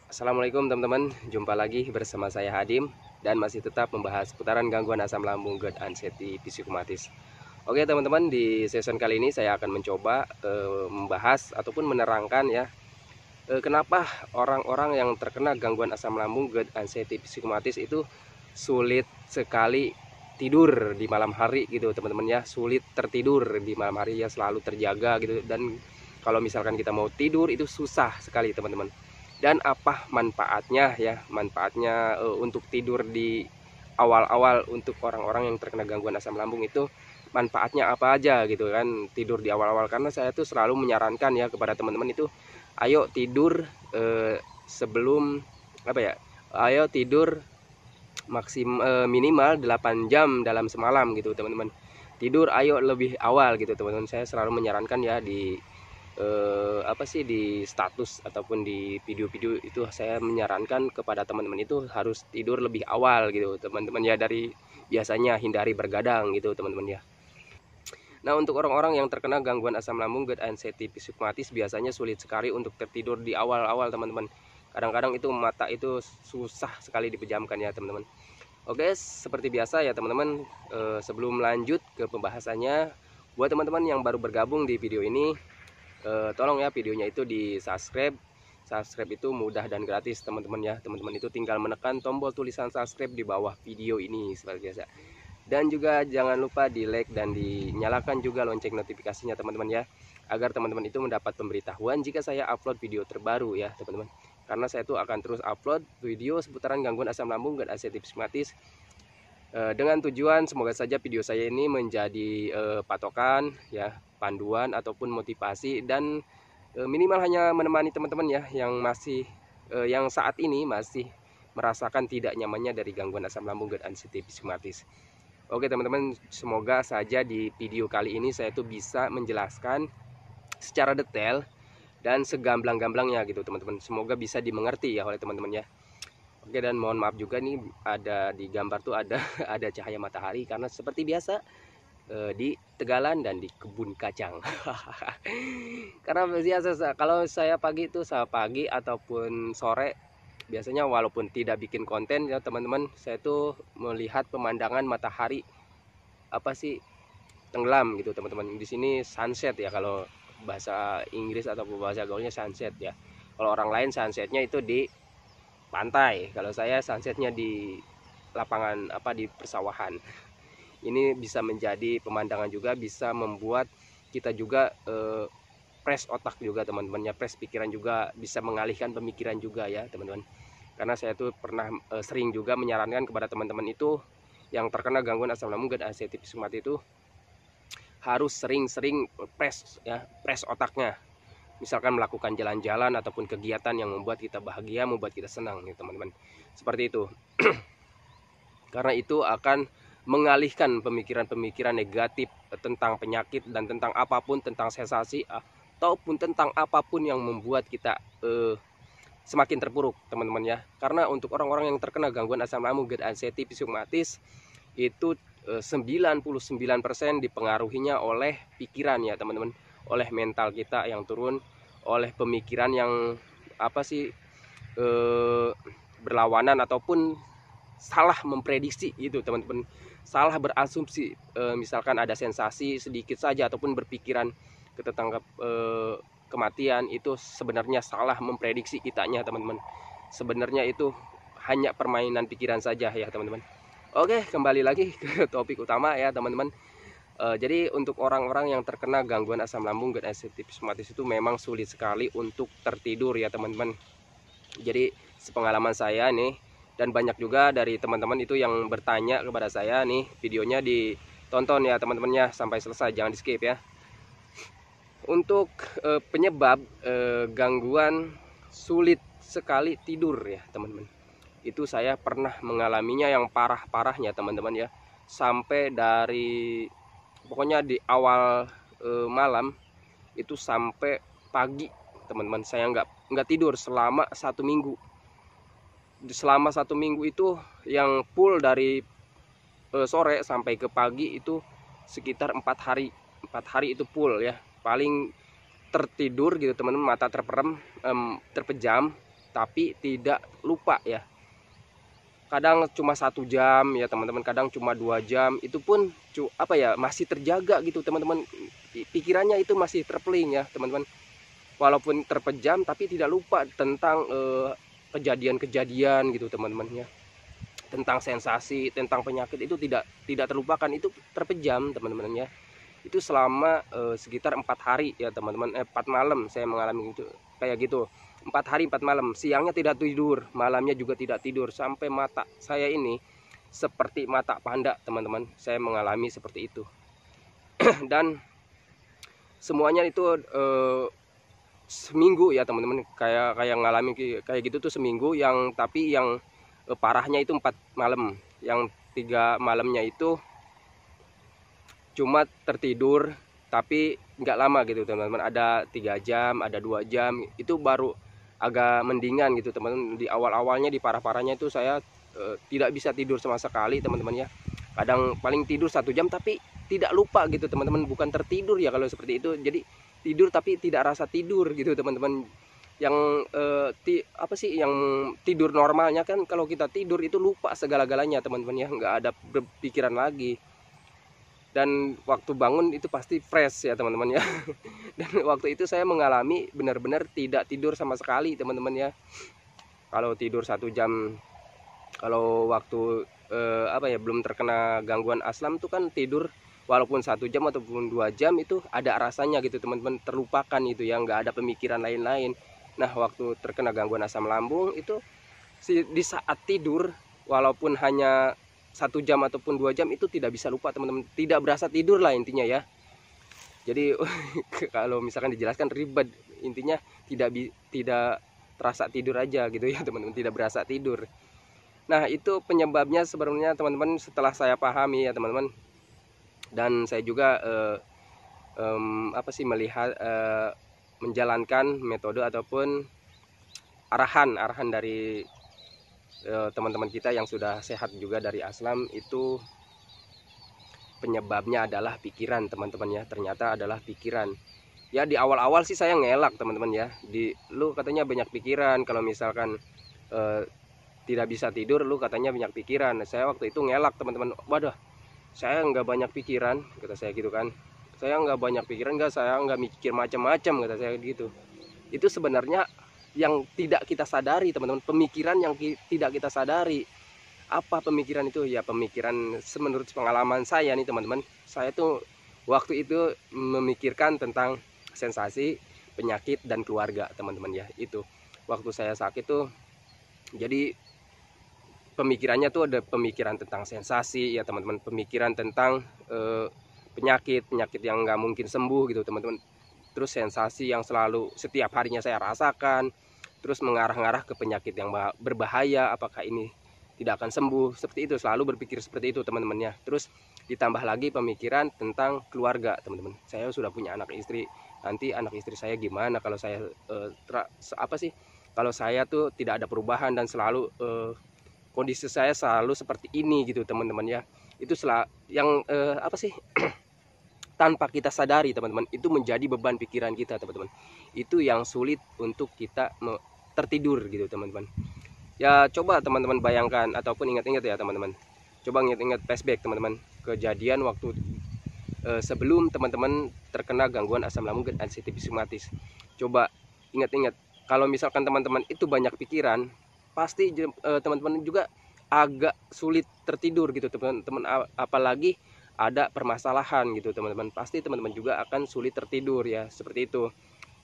Assalamualaikum teman-teman, jumpa lagi bersama saya Hadim dan masih tetap membahas seputaran gangguan asam lambung, GERD, anxiety, psikomatis. Oke teman-teman, di season kali ini saya akan mencoba membahas ataupun menerangkan ya, kenapa orang-orang yang terkena gangguan asam lambung, GERD, anxiety, psikomatis itu sulit sekali tidur di malam hari gitu teman-teman ya, sulit tertidur di malam hari ya, selalu terjaga gitu, dan kalau misalkan kita mau tidur itu susah sekali teman-teman. Dan apa manfaatnya ya, manfaatnya untuk tidur di awal-awal untuk orang-orang yang terkena gangguan asam lambung itu manfaatnya apa aja gitu kan, tidur di awal-awal. Karena saya tuh selalu menyarankan ya kepada teman-teman itu, ayo tidur sebelum apa ya, ayo tidur minimal 8 jam dalam semalam gitu teman-teman. Tidur ayo lebih awal gitu teman-teman. Saya selalu menyarankan ya di apa sih, di status ataupun di video-video itu saya menyarankan kepada teman-teman itu harus tidur lebih awal gitu teman-teman ya, dari biasanya, hindari bergadang gitu teman-teman ya. Nah, untuk orang-orang yang terkena gangguan asam lambung, GERD, anxiety, psikomatis biasanya sulit sekali untuk tertidur di awal-awal teman-teman. Kadang-kadang itu mata itu susah sekali dipejamkan ya teman-teman. Oke, seperti biasa ya teman-teman, sebelum lanjut ke pembahasannya, buat teman-teman yang baru bergabung di video ini, tolong ya videonya itu di subscribe. Subscribe itu mudah dan gratis teman-teman ya. Teman-teman itu tinggal menekan tombol tulisan subscribe di bawah video ini seperti biasa. Dan juga jangan lupa di like dan dinyalakan juga lonceng notifikasinya teman-teman ya, agar teman-teman itu mendapat pemberitahuan jika saya upload video terbaru ya teman-teman. Karena saya tuh akan terus upload video seputaran gangguan asam lambung dan anxiety psikomatis, dengan tujuan semoga saja video saya ini menjadi patokan ya, panduan ataupun motivasi, dan minimal hanya menemani teman-teman ya yang masih yang saat ini masih merasakan tidak nyamannya dari gangguan asam lambung dan anxiety psikomatis. Oke teman-teman, semoga saja di video kali ini saya tuh bisa menjelaskan secara detail dan segamblang-gamblangnya gitu teman-teman. Semoga bisa dimengerti ya oleh teman-teman ya. Oke, dan mohon maaf juga nih, ada di gambar tuh ada ada cahaya matahari karena seperti biasa di Tegalan dan di kebun kacang. Karena biasa kalau saya pagi itu, saya pagi ataupun sore biasanya, walaupun tidak bikin konten ya teman-teman, saya tuh melihat pemandangan matahari apa sih, tenggelam gitu teman-teman. Di sini sunset ya, kalau bahasa Inggris atau bahasa gaulnya sunset ya. Kalau orang lain sunsetnya itu di pantai, kalau saya sunsetnya di lapangan apa, di persawahan. Ini bisa menjadi pemandangan juga, bisa membuat kita juga press otak juga teman-teman ya, press pikiran juga, bisa mengalihkan pemikiran juga ya teman-teman. Karena saya tuh pernah sering juga menyarankan kepada teman-teman itu yang terkena gangguan asam lambung dan anxiety psikomatis itu harus sering-sering press ya, press otaknya. Misalkan melakukan jalan-jalan ataupun kegiatan yang membuat kita bahagia, membuat kita senang nih teman-teman. Seperti itu. Karena itu akan mengalihkan pemikiran-pemikiran negatif tentang penyakit dan tentang apapun, tentang sensasi ataupun tentang apapun yang membuat kita semakin terpuruk teman-teman ya. Karena untuk orang-orang yang terkena gangguan asam lambung, GERD, anxiety, psikomatis itu 99% dipengaruhinya oleh pikiran ya teman-teman, oleh mental kita yang turun, oleh pemikiran yang apa sih, berlawanan ataupun salah memprediksi itu teman-teman, salah berasumsi. Misalkan ada sensasi sedikit saja ataupun berpikiran tentang kematian, itu sebenarnya salah memprediksi kitanya teman-teman. Sebenarnya itu hanya permainan pikiran saja ya teman-teman. Oke, kembali lagi ke topik utama ya teman-teman. Jadi untuk orang-orang yang terkena gangguan asam lambung dan anxiety psikomatis itu memang sulit sekali untuk tertidur ya teman-teman. Jadi sepengalaman saya nih, dan banyak juga dari teman-teman itu yang bertanya kepada saya nih, videonya ditonton ya teman-temannya sampai selesai, jangan di skip ya. Untuk penyebab gangguan sulit sekali tidur ya teman-teman, itu saya pernah mengalaminya yang parah-parahnya teman-teman ya, sampai dari pokoknya di awal malam itu sampai pagi teman-teman, saya nggak tidur selama 1 minggu. Selama 1 minggu itu yang full dari sore sampai ke pagi itu sekitar 4 hari. 4 hari itu full ya, paling tertidur gitu teman-teman, mata terpejam tapi tidak lupa ya. Kadang cuma 1 jam ya teman-teman, kadang cuma 2 jam, itu pun apa ya, masih terjaga gitu teman-teman, pikirannya itu masih terpeling ya teman-teman, walaupun terpejam tapi tidak lupa tentang kejadian-kejadian gitu teman-teman ya, tentang sensasi, tentang penyakit itu tidak terlupakan, itu terpejam teman-teman ya. Itu selama sekitar 4 hari ya teman-teman, 4 malam saya mengalami itu kayak gitu. 4 hari 4 malam, siangnya tidak tidur, malamnya juga tidak tidur, sampai mata saya ini seperti mata panda teman-teman, saya mengalami seperti itu. Dan semuanya itu seminggu ya teman-teman, kayak ngalami kayak gitu tuh seminggu, yang tapi yang parahnya itu 4 malam, yang 3 malamnya itu cuma tertidur tapi nggak lama gitu teman-teman, ada 3 jam, ada 2 jam, itu baru agak mendingan gitu teman-teman. Di awal-awalnya, di parah-parahnya itu saya tidak bisa tidur sama sekali teman-teman ya, kadang paling tidur 1 jam tapi tidak lupa gitu teman-teman, bukan tertidur ya kalau seperti itu, jadi tidur tapi tidak rasa tidur gitu teman-teman. Yang apa sih, yang tidur normalnya kan kalau kita tidur itu lupa segala-galanya teman-teman ya, nggak ada berpikiran lagi, dan waktu bangun itu pasti fresh ya teman-teman ya. Dan waktu itu saya mengalami benar-benar tidak tidur sama sekali teman-teman ya. Kalau tidur 1 jam, kalau waktu apa ya, belum terkena gangguan aslam tuh kan tidur walaupun 1 jam ataupun 2 jam itu ada rasanya gitu teman-teman, terlupakan itu ya, nggak ada pemikiran lain-lain. Nah waktu terkena gangguan asam lambung itu di saat tidur, walaupun hanya 1 jam ataupun 2 jam, itu tidak bisa lupa teman-teman, tidak berasa tidur lah intinya ya. Jadi kalau misalkan dijelaskan ribet, intinya tidak terasa tidur aja gitu ya teman-teman, tidak berasa tidur. Nah itu penyebabnya sebenarnya teman-teman, setelah saya pahami ya teman-teman, dan saya juga apa sih, melihat menjalankan metode ataupun arahan dari teman-teman kita yang sudah sehat juga dari aslam, itu penyebabnya adalah pikiran teman-teman ya, ternyata adalah pikiran ya. Di awal-awal sih saya ngelak teman-teman ya, lu katanya banyak pikiran, kalau misalkan tidak bisa tidur lu katanya banyak pikiran. Saya waktu itu ngelak teman-teman, waduh saya nggak banyak pikiran kata saya gitu kan, saya nggak banyak pikiran, saya nggak mikir macam-macam kata saya gitu. Itu sebenarnya yang tidak kita sadari teman-teman, pemikiran yang tidak kita sadari. Apa pemikiran itu ya? Pemikiran menurut pengalaman saya nih teman-teman, saya tuh waktu itu memikirkan tentang sensasi, penyakit, dan keluarga teman-teman ya. Itu waktu saya sakit tuh, jadi pemikirannya tuh ada pemikiran tentang sensasi ya teman-teman, pemikiran tentang penyakit yang nggak mungkin sembuh gitu teman-teman, terus sensasi yang selalu setiap harinya saya rasakan, terus mengarah-ngarah ke penyakit yang berbahaya, apakah ini tidak akan sembuh, seperti itu, selalu berpikir seperti itu teman-teman ya. Terus ditambah lagi pemikiran tentang keluarga teman-teman, saya sudah punya anak istri, nanti anak istri saya gimana kalau saya apa sih, kalau saya tuh tidak ada perubahan dan selalu kondisi saya selalu seperti ini gitu teman-teman ya. Itu yang apa sih, tanpa kita sadari teman-teman, itu menjadi beban pikiran kita teman-teman, itu yang sulit untuk kita tertidur gitu teman-teman ya. Coba teman-teman bayangkan ataupun ingat-ingat ya teman-teman, coba ingat-ingat flashback teman-teman, kejadian waktu sebelum teman-teman terkena gangguan asam lambung dan sensitif. Coba ingat-ingat, kalau misalkan teman-teman itu banyak pikiran, pasti teman-teman juga agak sulit tertidur gitu teman-teman, apalagi ada permasalahan gitu teman-teman, pasti teman-teman juga akan sulit tertidur ya, seperti itu.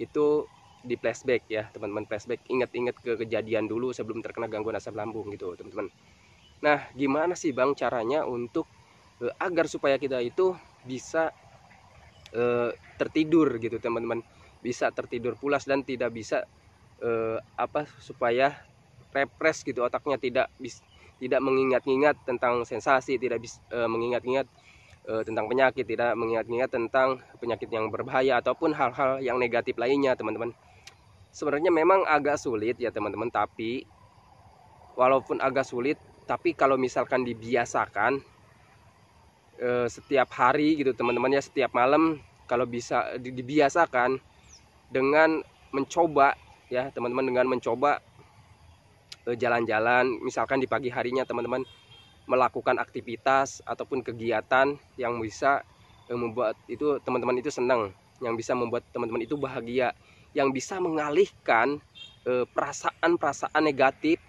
Itu di flashback ya teman-teman, flashback, ingat-ingat ke kejadian dulu sebelum terkena gangguan asam lambung gitu teman-teman. Nah gimana sih bang caranya untuk agar supaya kita itu bisa tertidur gitu teman-teman, bisa tertidur pulas dan tidak bisa apa, supaya refresh gitu otaknya, tidak mengingat-ingat tentang sensasi, tidak bisa mengingat-ingat tentang penyakit, tidak mengingat-ingat tentang penyakit yang berbahaya ataupun hal-hal yang negatif lainnya teman-teman. Sebenarnya memang agak sulit ya teman-teman, tapi walaupun agak sulit, tapi kalau misalkan dibiasakan setiap hari gitu teman-teman ya, setiap malam, kalau bisa dibiasakan dengan mencoba ya teman-teman, dengan mencoba jalan-jalan, misalkan di pagi harinya teman-teman melakukan aktivitas ataupun kegiatan yang bisa membuat itu teman-teman itu senang, yang bisa membuat teman-teman itu bahagia, yang bisa mengalihkan perasaan-perasaan negatif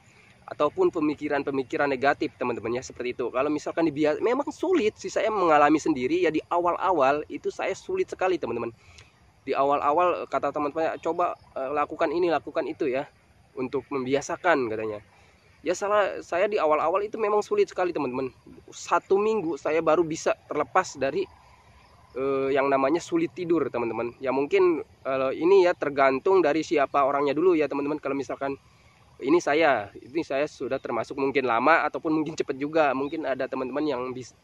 ataupun pemikiran-pemikiran negatif teman-teman ya, seperti itu. Kalau misalkan memang sulit sih, saya mengalami sendiri ya, di awal-awal itu saya sulit sekali teman-teman. Di awal-awal kata teman-teman, coba lakukan ini lakukan itu ya, untuk membiasakan katanya. Ya saya di awal-awal itu memang sulit sekali teman-teman. 1 minggu saya baru bisa terlepas dari yang namanya sulit tidur teman-teman. Ya mungkin ini ya tergantung dari siapa orangnya dulu ya teman-teman. Kalau misalkan ini saya sudah termasuk mungkin lama ataupun mungkin cepat juga. Mungkin ada teman-teman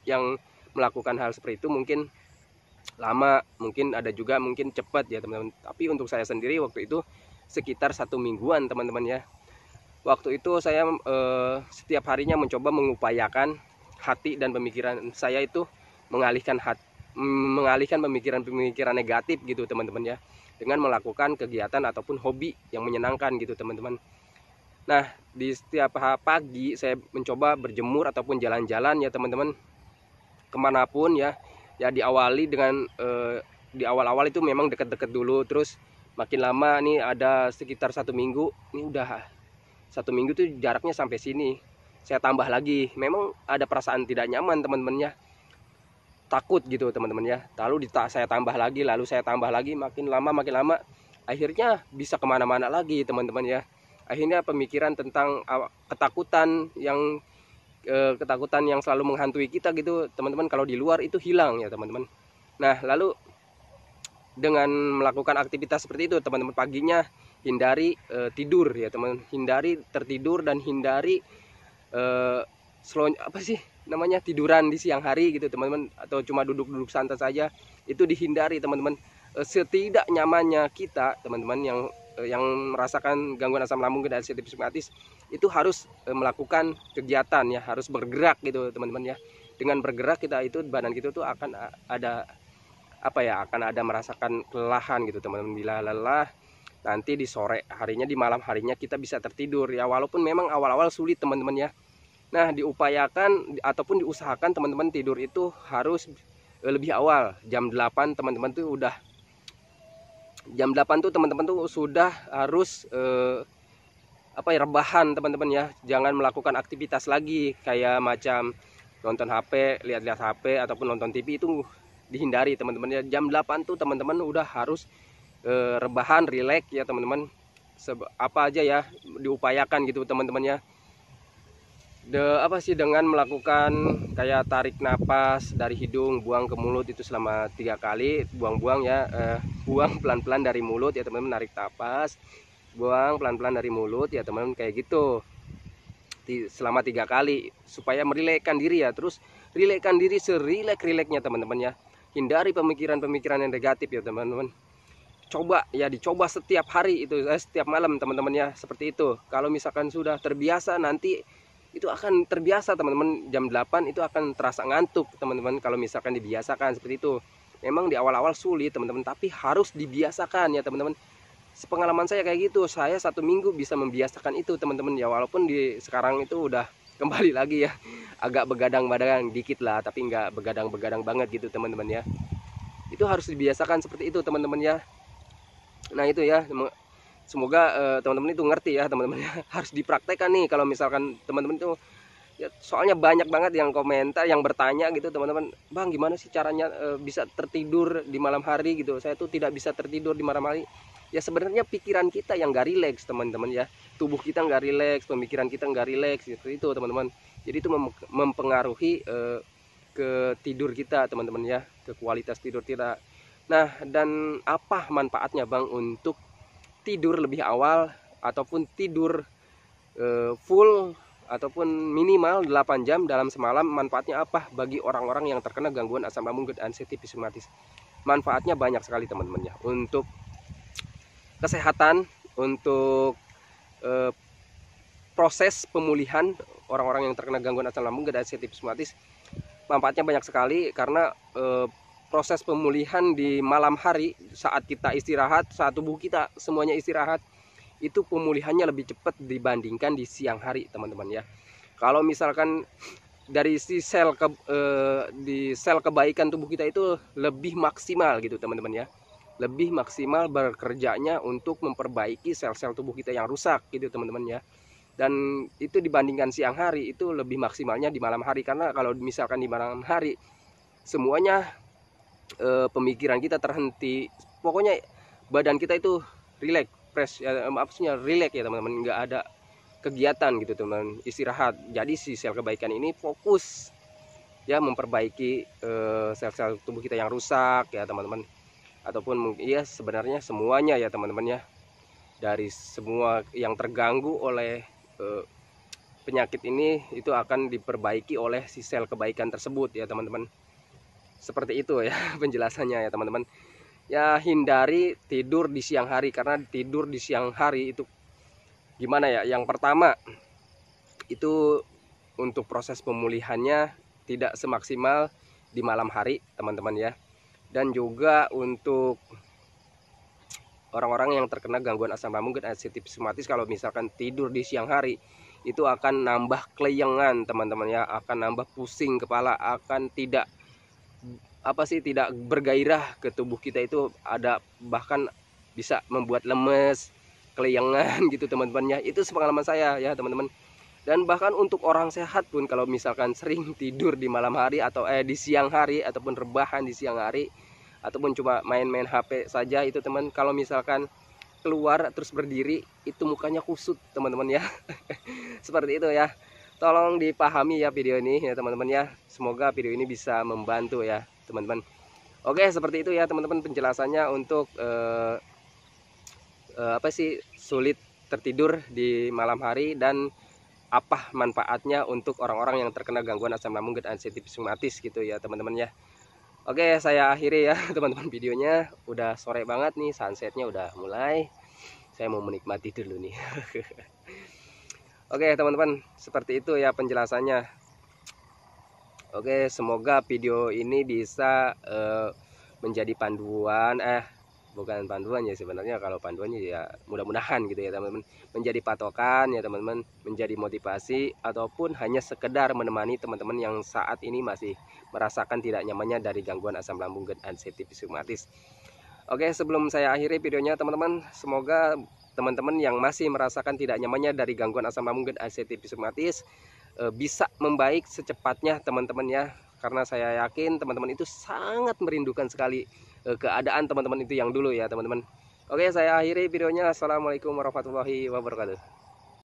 yang melakukan hal seperti itu mungkin lama, mungkin ada juga mungkin cepat ya teman-teman. Tapi untuk saya sendiri waktu itu sekitar 1 mingguan teman-teman ya. Waktu itu saya setiap harinya mencoba mengupayakan hati dan pemikiran saya itu mengalihkan pemikiran-pemikiran negatif gitu teman-teman ya, dengan melakukan kegiatan ataupun hobi yang menyenangkan gitu teman-teman. Nah, di setiap pagi saya mencoba berjemur ataupun jalan-jalan ya teman-teman, kemanapun ya. Ya diawali dengan di awal-awal itu memang dekat-dekat dulu, terus makin lama nih ada sekitar 1 minggu, ini udah 1 minggu tuh jaraknya sampai sini. Saya tambah lagi, memang ada perasaan tidak nyaman teman-teman ya, takut gitu teman-teman ya. Lalu saya tambah lagi, makin lama akhirnya bisa kemana-mana lagi teman-teman ya. Akhirnya pemikiran tentang ketakutan yang selalu menghantui kita gitu teman-teman, kalau di luar itu hilang ya teman-teman. Nah, lalu dengan melakukan aktivitas seperti itu teman-teman, paginya hindari tidur ya teman, hindari tertidur dan hindari tiduran di siang hari gitu teman-teman, atau cuma duduk-duduk santai saja, itu dihindari teman-teman. Setidak nyamannya kita teman-teman yang merasakan gangguan asam lambung dan sensitif psikomatis itu harus melakukan kegiatan ya, harus bergerak gitu teman-teman ya. Dengan bergerak kita itu badan kita tuh akan ada merasakan kelelahan gitu teman-teman. Bila lelah nanti di sore harinya, di malam harinya kita bisa tertidur ya, walaupun memang awal-awal sulit teman-teman ya. Nah, diupayakan ataupun diusahakan teman-teman tidur itu harus lebih awal, jam 8 teman-teman tuh udah teman-teman tuh sudah harus rebahan teman-teman ya. Jangan melakukan aktivitas lagi kayak macam nonton HP, lihat-lihat HP ataupun nonton TV, itu dihindari teman-teman ya. Jam 8 tuh teman-teman udah harus rebahan, rileks ya teman-teman. Apa aja ya diupayakan gitu teman-teman ya. Dengan melakukan kayak tarik napas dari hidung, buang ke mulut itu selama 3 kali, buang-buang ya, buang pelan-pelan dari mulut ya teman-teman, narik napas, buang pelan-pelan dari mulut ya teman-teman, kayak gitu selama 3 kali supaya merilekskan diri ya. Terus rilekskan diri serileks-rileksnya teman-teman ya. Hindari pemikiran-pemikiran yang negatif ya teman-teman. Dicoba setiap hari itu, setiap malam teman-teman ya, seperti itu. Kalau misalkan sudah terbiasa, nanti itu akan terbiasa teman-teman. Jam 8 itu akan terasa ngantuk teman-teman kalau misalkan dibiasakan seperti itu. Memang di awal-awal sulit teman-teman, tapi harus dibiasakan ya teman-teman. Sepengalaman saya kayak gitu, saya 1 minggu bisa membiasakan itu teman-teman ya, walaupun sekarang itu udah kembali lagi ya, agak begadang-begadang dikit lah, tapi nggak begadang-begadang banget gitu teman-teman ya. Itu harus dibiasakan seperti itu teman-teman ya. Nah itu ya, semoga teman-teman itu ngerti ya teman-teman ya. Harus dipraktekkan nih kalau misalkan teman-teman itu ya, soalnya banyak banget yang komentar, yang bertanya gitu teman-teman, bang gimana sih caranya bisa tertidur di malam hari gitu. Saya tuh tidak bisa tertidur di malam hari. Ya sebenarnya pikiran kita yang gak rileks teman-teman ya, tubuh kita nggak rileks, pemikiran kita nggak rileks gitu, itu teman-teman. Jadi itu mempengaruhi ke tidur kita teman-teman ya, ke kualitas tidur kita. Nah, dan apa manfaatnya bang untuk tidur lebih awal ataupun tidur full ataupun minimal 8 jam dalam semalam? Manfaatnya apa bagi orang-orang yang terkena gangguan asam lambung dan sensitif psikomatis? Manfaatnya banyak sekali teman-teman ya, untuk kesehatan, untuk proses pemulihan orang-orang yang terkena gangguan asam lambung dan sensitif psikomatis. Manfaatnya banyak sekali, karena proses pemulihan di malam hari saat kita istirahat, saat tubuh kita semuanya istirahat, itu pemulihannya lebih cepat dibandingkan di siang hari teman-teman ya. Kalau misalkan dari si di sel kebaikan tubuh kita itu lebih maksimal gitu teman-teman ya, lebih maksimal bekerjanya untuk memperbaiki sel-sel tubuh kita yang rusak gitu teman-teman ya. Dan itu dibandingkan siang hari itu lebih maksimalnya di malam hari, karena kalau misalkan di malam hari semuanya pemikiran kita terhenti, pokoknya badan kita itu relax, fresh ya, maksudnya relax ya teman-teman, nggak ada kegiatan gitu teman, istirahat. Jadi si sel kebaikan ini fokus ya memperbaiki sel-sel tubuh kita yang rusak ya teman-teman, ataupun ya sebenarnya semuanya ya teman-teman ya, dari semua yang terganggu oleh penyakit ini itu akan diperbaiki oleh si sel kebaikan tersebut ya teman-teman. Seperti itu ya penjelasannya ya teman-teman. Ya hindari tidur di siang hari, karena tidur di siang hari itu gimana ya, yang pertama itu untuk proses pemulihannya tidak semaksimal di malam hari teman-teman ya. Dan juga untuk orang-orang yang terkena gangguan asam lambung dan sensitif kalau misalkan tidur di siang hari itu akan nambah keleyengan teman-teman ya, akan nambah pusing kepala, akan tidak tidak bergairah ke tubuh kita, itu ada bahkan bisa membuat lemes, keleyengan gitu teman-teman ya. Itu sepengalaman saya ya teman-teman. Dan bahkan untuk orang sehat pun kalau misalkan sering tidur di malam hari atau di siang hari, ataupun rebahan di siang hari, ataupun cuma main-main HP saja itu teman, kalau misalkan keluar terus berdiri itu mukanya kusut teman-teman ya. Seperti itu ya. Tolong dipahami ya video ini ya teman-teman ya. Semoga video ini bisa membantu ya teman-teman. Oke, seperti itu ya teman-teman penjelasannya untuk sulit tertidur di malam hari dan apa manfaatnya untuk orang-orang yang terkena gangguan asam lambung dan sensitif gitu ya teman-teman ya. Oke, saya akhiri ya teman-teman videonya. Udah sore banget nih, sunsetnya udah mulai. Saya mau menikmati dulu nih. Oke teman-teman, seperti itu ya penjelasannya. Oke, semoga video ini bisa menjadi panduan, bukan panduan ya sebenarnya, kalau panduannya ya mudah-mudahan gitu ya teman-teman, menjadi patokan ya teman-teman, menjadi motivasi, ataupun hanya sekedar menemani teman-teman yang saat ini masih merasakan tidak nyamannya dari gangguan asam lambung dan sensitif. Oke, sebelum saya akhiri videonya teman-teman, semoga teman-teman yang masih merasakan tidak nyamannya dari gangguan asam lambung dan sensitif bisa membaik secepatnya teman-teman ya, karena saya yakin teman-teman itu sangat merindukan sekali keadaan teman-teman itu yang dulu ya teman-teman. Oke, saya akhiri videonya. Assalamualaikum warahmatullahi wabarakatuh.